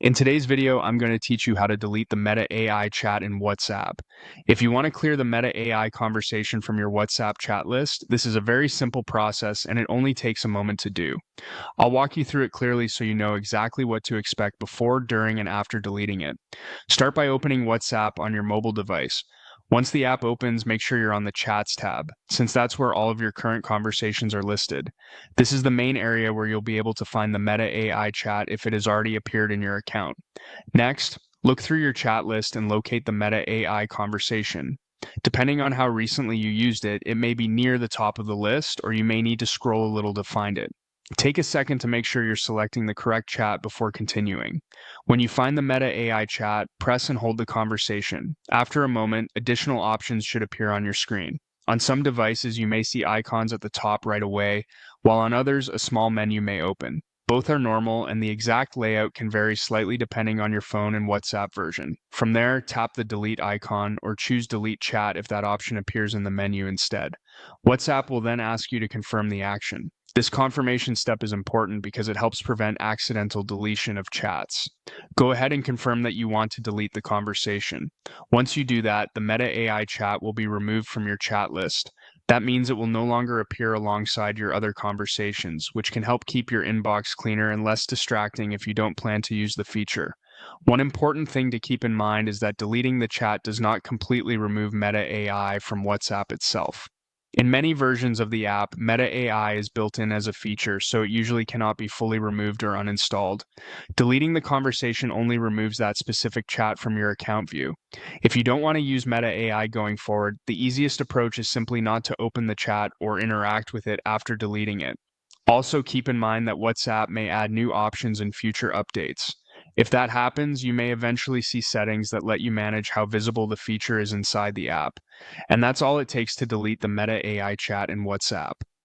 In today's video, I'm going to teach you how to delete the Meta AI chat in WhatsApp. If you want to clear the Meta AI conversation from your WhatsApp chat list, this is a very simple process and it only takes a moment to do. I'll walk you through it clearly so you know exactly what to expect before, during, and after deleting it. Start by opening WhatsApp on your mobile device. Once the app opens, make sure you're on the Chats tab, since that's where all of your current conversations are listed. This is the main area where you'll be able to find the Meta AI chat if it has already appeared in your account. Next, look through your chat list and locate the Meta AI conversation. Depending on how recently you used it, it may be near the top of the list, or you may need to scroll a little to find it. Take a second to make sure you're selecting the correct chat before continuing. When you find the Meta AI chat, press and hold the conversation. After a moment, additional options should appear on your screen. On some devices, you may see icons at the top right away, while on others, a small menu may open. Both are normal, and the exact layout can vary slightly depending on your phone and WhatsApp version. From there, tap the delete icon or choose delete chat if that option appears in the menu instead. WhatsApp will then ask you to confirm the action. This confirmation step is important because it helps prevent accidental deletion of chats. Go ahead and confirm that you want to delete the conversation. Once you do that, the Meta AI chat will be removed from your chat list. That means it will no longer appear alongside your other conversations, which can help keep your inbox cleaner and less distracting if you don't plan to use the feature. One important thing to keep in mind is that deleting the chat does not completely remove Meta AI from WhatsApp itself. In many versions of the app, Meta AI is built in as a feature, so it usually cannot be fully removed or uninstalled. Deleting the conversation only removes that specific chat from your account view. If you don't want to use Meta AI going forward, the easiest approach is simply not to open the chat or interact with it after deleting it. Also, keep in mind that WhatsApp may add new options in future updates. If that happens, you may eventually see settings that let you manage how visible the feature is inside the app. And that's all it takes to delete the Meta AI chat in WhatsApp.